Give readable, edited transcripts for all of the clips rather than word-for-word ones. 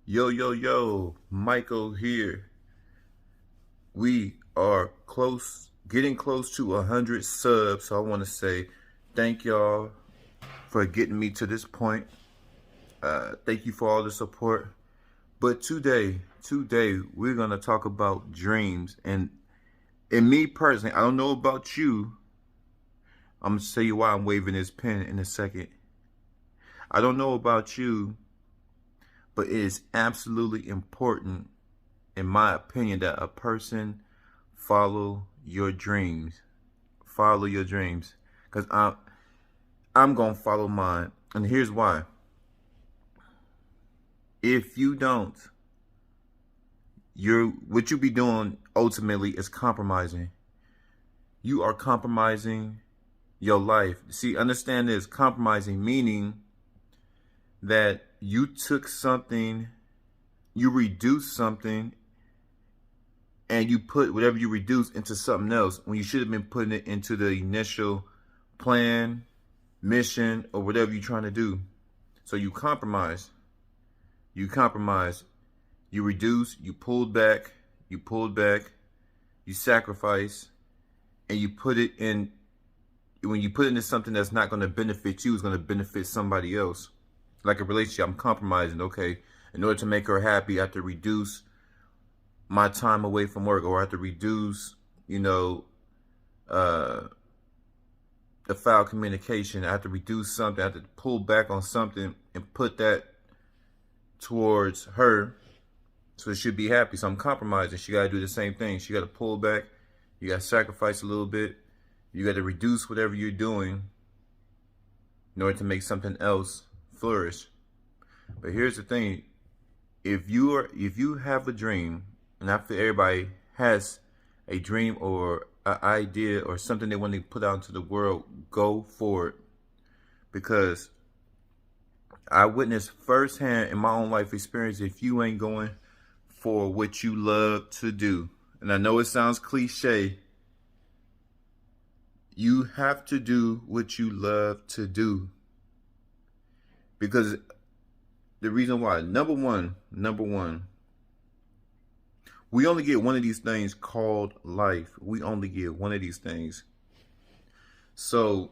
Yo, yo, yo, Michael here. We are getting close to 100 subs. So I want to say thank y'all for getting me to this point. Thank you for all the support. But today, we're going to talk about dreams. And me personally, I don't know about you. I'm going to tell you why I'm waving this pen in a second. I don't know about you, but it is absolutely important in my opinion, that a person follow your dreams. Follow your dreams. Because I'm going to follow mine. And here's why. If you don't, what you be doing ultimately is compromising. You are compromising your life. See, understand this. Compromising meaning that you took something, you reduced something, and you put whatever you reduce into something else when you should have been putting it into the initial plan, mission, or whatever you're trying to do. So you compromise. You compromise. You reduce, you pulled back, you sacrifice, and you put it in. When you put it into something that's not going to benefit you, it's going to benefit somebody else. Like a relationship, I'm compromising. Okay, in order to make her happy, I have to reduce my time away from work, or I have to reduce, the foul communication. I have to reduce something. I have to pull back on something and put that towards her so she'll be happy. So I'm compromising. She got to do the same thing. She got to pull back. You got to sacrifice a little bit. You got to reduce whatever you're doing in order to make something else flourish. But here's the thing. If you have a dream, and I feel everybody has a dream or an idea or something they want to put out into the world, go for it. Because I witnessed firsthand in my own life experience, if you ain't going for what you love to do, and I know it sounds cliche, you have to do what you love to do. Because the reason why, number one, we only get one of these things called life. We only get one of these things. So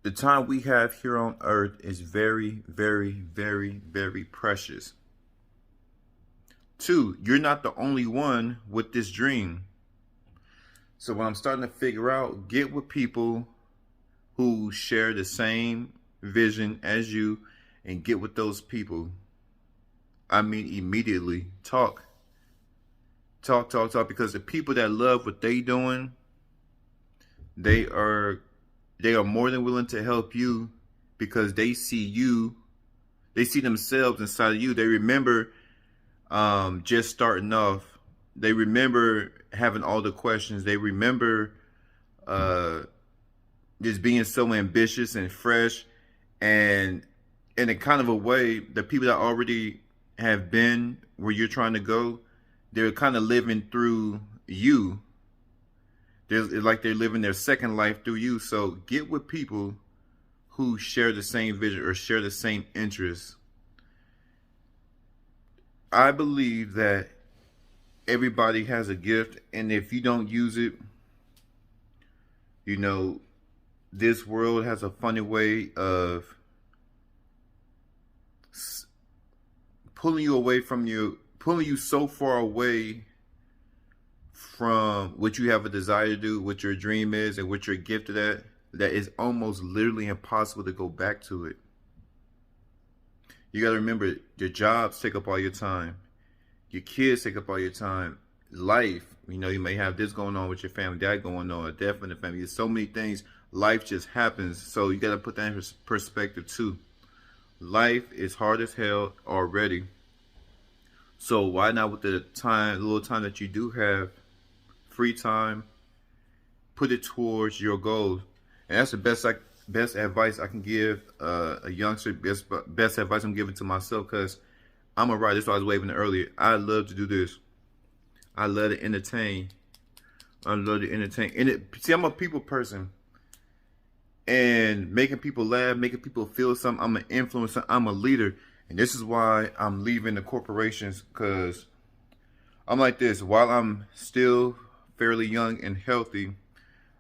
the time we have here on earth is very, very, very, very precious. Two, you're not the only one with this dream. So what I'm starting to figure out, get with people who share the same vision as you, and get with those people. I mean, immediately talk, because the people that love what they doing, they are more than willing to help you, because they see themselves inside of you. They remember just starting off. They remember having all the questions. They remember just being so ambitious and fresh, and in a kind of a way, the people that already have been where you're trying to go, they're kind of living through you. It's like they're living their second life through you. So get with people who share the same vision or share the same interests. I believe that everybody has a gift, and if you don't use it, this world has a funny way of pulling you so far away from what you have a desire to do, what your dream is, and what you're gifted at, that is almost literally impossible to go back to it. You got to remember, your jobs take up all your time. Your kids take up all your time. Life, you may have this going on with your family, that going on, a death in the family. There's so many things. Life just happens. So you got to put that in perspective too. Life is hard as hell already. So why not, with the little time that you do have, free time, put it towards your goals. And that's the best advice I can give a youngster. Best advice I'm giving to myself, because I'm a writer. That's why I was waving earlier. I love to do this. I love to entertain. And see, I'm a people person. And making people laugh, making people feel something. I'm an influencer. I'm a leader. And this is why I'm leaving the corporations, because I'm like this. While I'm still fairly young and healthy,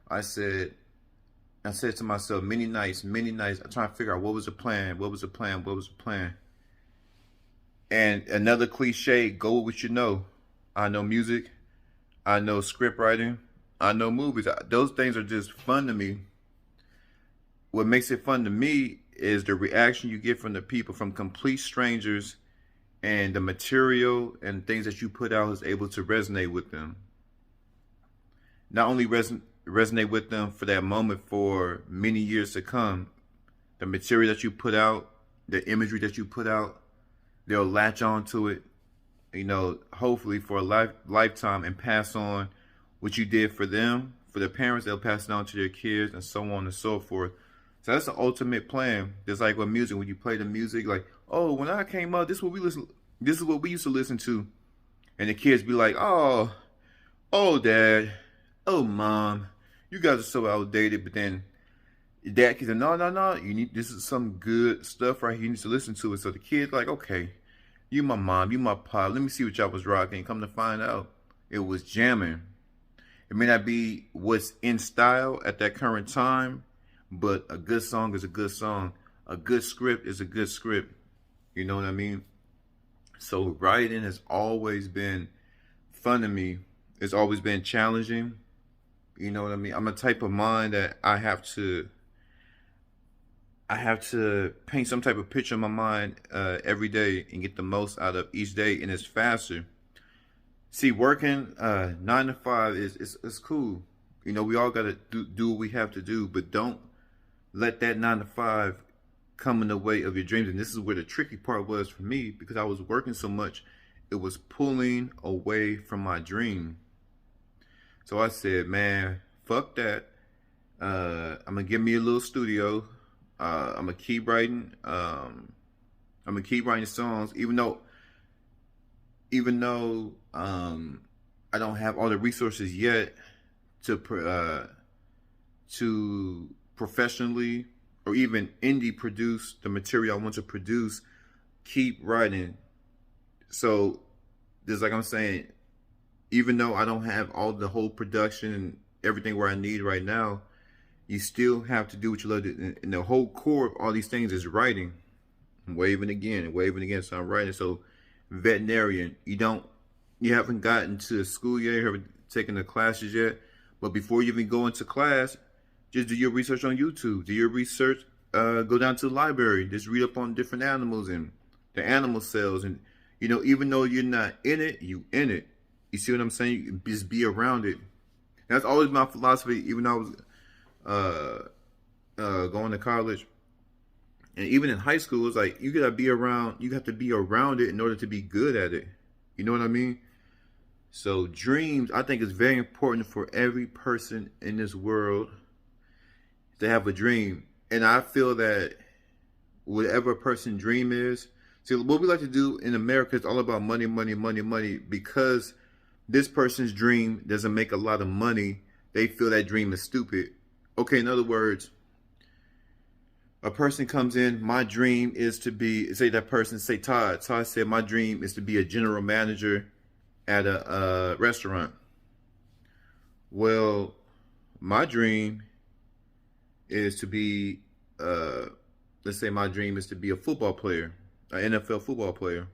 I said to myself many nights, I'm trying to figure out what was the plan, what was the plan, what was the plan. And another cliche, go with what you know. I know music, I know script writing, I know movies. Those things are just fun to me. What makes it fun to me is the reaction you get from the people, from complete strangers, and the material and things that you put out is able to resonate with them. Not only resonate with them for that moment, for many years to come. The material that you put out, the imagery that you put out, they'll latch on to it, hopefully for a lifetime, and pass on what you did for them. For their parents, they'll pass it on to their kids, and so on and so forth. So that's the ultimate plan. Just like with music, when you play the music, like, oh, when I came up, this is what we used to listen to. And the kids be like, oh, dad, oh, mom, you guys are so outdated. But then dad kids are, no, this is some good stuff right here, you need to listen to it. So the kids like, okay, you my mom, you my pop, let me see what y'all was rocking. Come to find out, it was jamming. It may not be what's in style at that current time, but a good song is a good song. A good script is a good script. You know what I mean? So writing has always been fun to me. It's always been challenging. You know what I mean? I'm a type of mind that I have to paint some type of picture in my mind every day and get the most out of each day, and it's faster. See, working 9 to 5 is cool. We all gotta do what we have to do, but don't let that 9 to 5 come in the way of your dreams. And this is where the tricky part was for me, because I was working so much, it was pulling away from my dream. So I said, man, fuck that. I'm gonna give me a little studio. I'm gonna keep writing. I'm gonna keep writing songs, even though I don't have all the resources yet to professionally or even indie produce the material I want to produce. Keep writing. So just like I'm saying, even though I don't have all the whole production and everything where I need right now, you still have to do what you love to. And the whole core of all these things is writing. Waving again. So I'm writing. So veterinarian, you haven't gotten to school yet, you haven't taken the classes yet, but before you even go into class, just do your research on YouTube. Do your research, go down to the library, just read up on different animals and the animal cells. And even though you're not in it, you in it. You see what I'm saying? You just be around it. That's always my philosophy, even though I was going to college. And even in high school, it's like you have to be around it in order to be good at it. You know what I mean? So dreams, I think, is very important for every person in this world to have a dream. And I feel that whatever a person's dream is, see, what we like to do in America is all about money, because this person's dream doesn't make a lot of money. They feel that dream is stupid. Okay, in other words, a person comes in, my dream is to be, say Todd. Todd said, my dream is to be a general manager at a restaurant. Well, my dream is to be, let's say my dream is to be a football player, an NFL football player.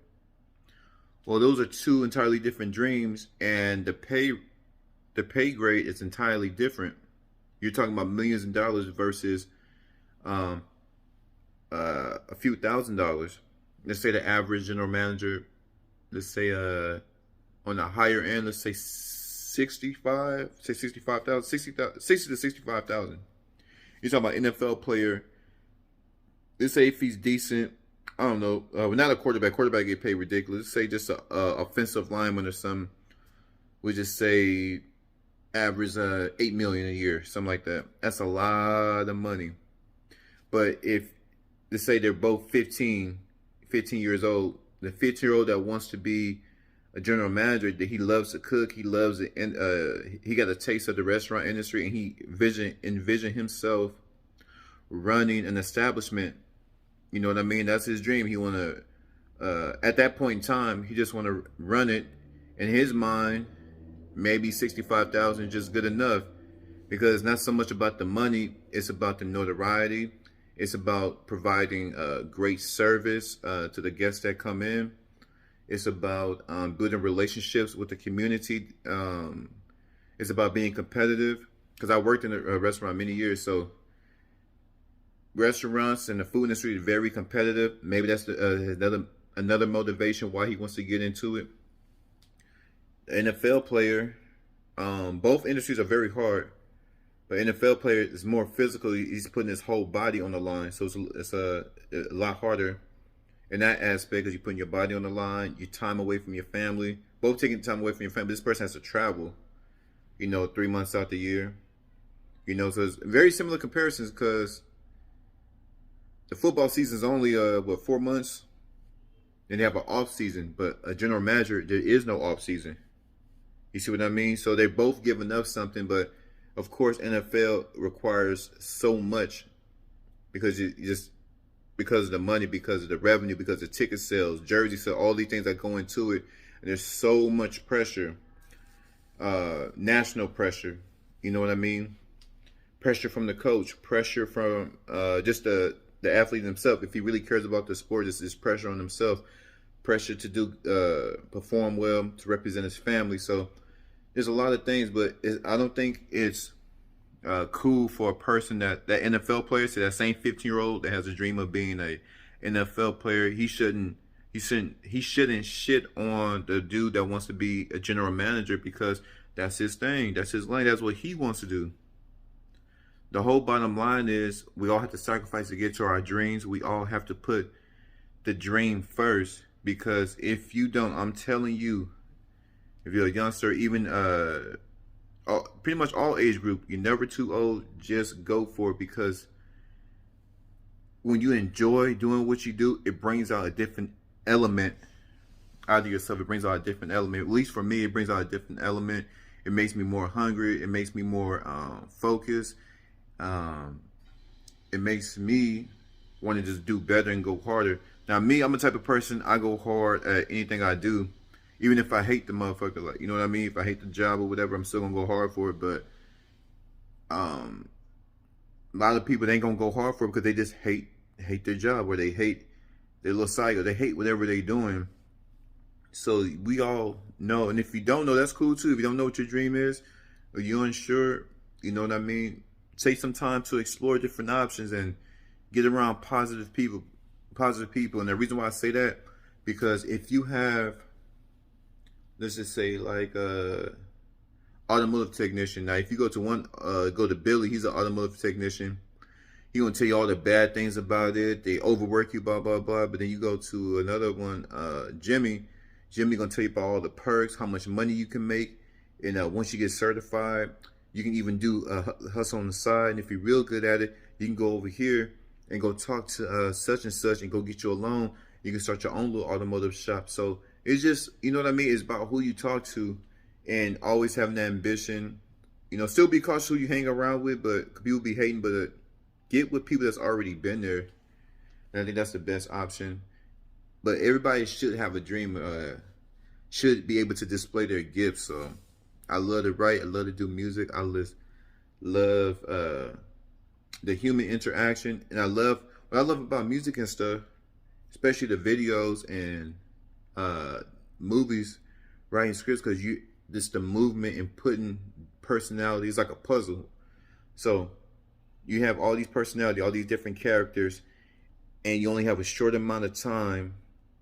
Well, those are two entirely different dreams, and the pay grade is entirely different. You're talking about millions of dollars versus a few $1,000s. Let's say the average general manager, let's say on the higher end, let's say 65,000, 60 to 65,000. You're talking about NFL player. Let's say if he's decent, I don't know, not a quarterback. Quarterback get paid ridiculous. Let's say just a offensive lineman or something. We just say average $8 million a year, something like that. That's a lot of money. But if, let's say they're both 15 years old, the 15-year-old that wants to be a general manager, that he loves to cook, he loves it, and he got a taste of the restaurant industry, and he envisioned himself running an establishment. You know what I mean? That's his dream. He want to at that point in time, he just want to run it. In his mind, maybe 65,000 is just good enough, because it's not so much about the money, it's about the notoriety. It's about providing great service to the guests that come in. It's about building relationships with the community. It's about being competitive, because I worked in a restaurant many years, so restaurants and the food industry is very competitive. Maybe that's another motivation why he wants to get into it. The NFL player, both industries are very hard, but NFL player is more physical. He's putting his whole body on the line, so it's a lot harder in that aspect, because you're putting your body on the line, your time away from your family, both taking time away from your family. This person has to travel, 3 months out the year, so it's very similar comparisons, because the football season is only 4 months, and they have an off season. But a general manager, there is no off season. You see what I mean? So they're both giving up something, but of course NFL requires so much, because because of the money, because of the revenue, because of ticket sales, jersey sales, all these things that go into it, and there's so much pressure, national pressure. You know what I mean? Pressure from the coach, pressure from just the athlete himself. If he really cares about the sport, it's pressure on himself, pressure to do perform well, to represent his family. So there's a lot of things, but I don't think it's cool for a person that NFL player, so that same 15-year-old that has a dream of being a NFL player, he shouldn't shit on the dude that wants to be a general manager, because that's his thing, that's his lane, that's what he wants to do. The whole bottom line is, we all have to sacrifice to get to our dreams. We all have to put the dream first, because if you don't, I'm telling you, if you're a youngster, even pretty much all age group, you're never too old, just go for it, because when you enjoy doing what you do, it brings out a different element out of yourself. It brings out a different element. At least for me, it brings out a different element. It makes me more hungry. It makes me more focused. It makes me want to just do better and go harder. Now, me, I'm the type of person, I go hard at anything I do, even if I hate the motherfucker. Like, you know what I mean? If I hate the job or whatever, I'm still gonna go hard for it. But a lot of people, they ain't gonna go hard for it because they just hate their job, or they hate their little cycle. They hate whatever they doing. So we all know, and if you don't know, that's cool too. If you don't know what your dream is, or you're unsure, you know what I mean? Take some time to explore different options and get around positive people. And the reason why I say that, because if you have, let's just say, like automotive technician. Now, if you go to Billy, he's an automotive technician. He gonna tell you all the bad things about it. They overwork you, blah blah blah. But then you go to another one, Jimmy. Jimmy gonna tell you about all the perks, how much money you can make, and once you get certified, you can even do a hustle on the side. And if you're real good at it, you can go over here and go talk to such and such and go get you a loan. You can start your own little automotive shop. So it's just, you know what I mean? It's about who you talk to, and always having that ambition. Still be cautious who you hang around with, but people be hating, but get with people that's already been there. And I think that's the best option. But everybody should have a dream, should be able to display their gifts. So I love to write, I love to do music, I love the human interaction, and what I love about music and stuff, especially the videos and movies, writing scripts, because just the movement and putting personality is like a puzzle. So you have all these personality, all these different characters, and you only have a short amount of time.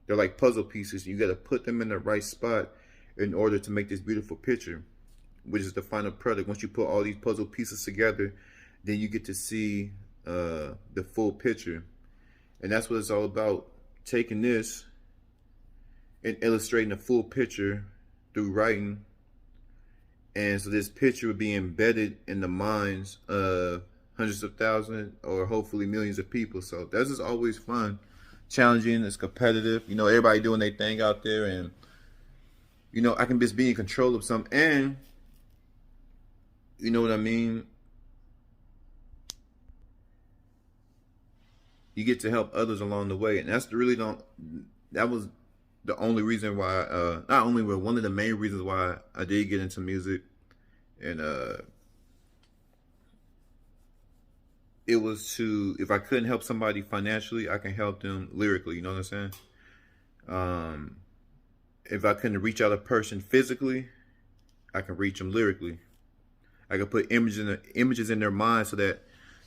They're like puzzle pieces. You got to put them in the right spot in order to make this beautiful picture, which is the final product. Once you put all these puzzle pieces together, then you get to see the full picture. And that's what it's all about, taking this and illustrating the full picture through writing. And so this picture would be embedded in the minds of hundreds of thousands, or hopefully millions of people. So that's just always fun, challenging, it's competitive. Everybody doing their thing out there, and I can just be in control of something, and you know what I mean? You get to help others along the way, and that's that was the only reason why, not only, but one of the main reasons why I did get into music. And it was to, if I couldn't help somebody financially, I can help them lyrically. You know what I'm saying? If I couldn't reach out a person physically, I can reach them lyrically. I can put images in their mind so that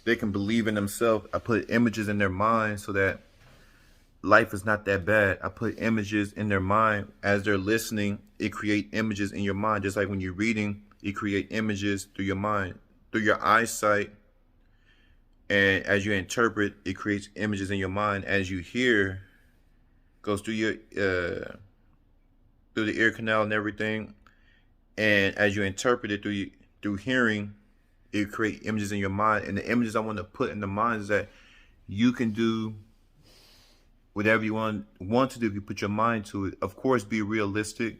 they can believe in themselves. I put images in their mind so that life is not that bad. I put images in their mind as they're listening. It create images in your mind, just like when you're reading, it create images through your mind, through your eyesight. And as you interpret, it creates images in your mind. As you hear, goes through your through the ear canal and everything. And as you interpret it through hearing, it creates images in your mind. And the images I want to put in the mind is that you can do whatever you want to do if you put your mind to it. Of course, be realistic.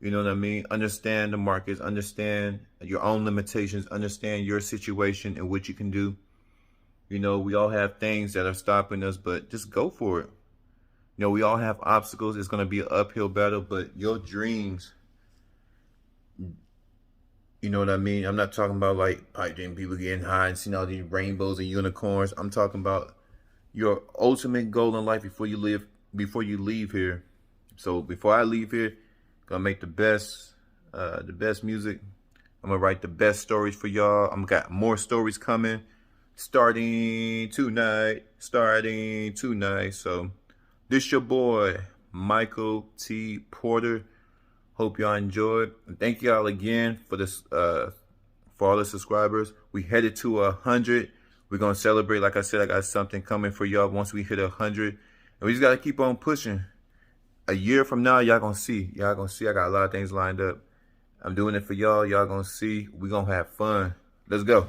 You know what I mean? Understand the markets, understand your own limitations, understand your situation and what you can do. You know, we all have things that are stopping us, but just go for it. You know, we all have obstacles. It's going to be an uphill battle, but your dreams, you know what I mean? I'm not talking about like pipe dream people getting high and seeing all these rainbows and unicorns. I'm talking about your ultimate goal in life before you leave here. So before I leave here, gonna make the best music. I'm gonna write the best stories for y'all. I'm got more stories coming, starting tonight. So this your boy Michael T. Porter. Hope y'all enjoyed. Thank y'all again for this, for all the subscribers. We headed to 100. We're gonna celebrate. Like I said, I got something coming for y'all once we hit 100, and we just gotta keep on pushing. A year from now, y'all gonna see. I got a lot of things lined up. I'm doing it for y'all. Y'all gonna see. We gonna have fun. Let's go.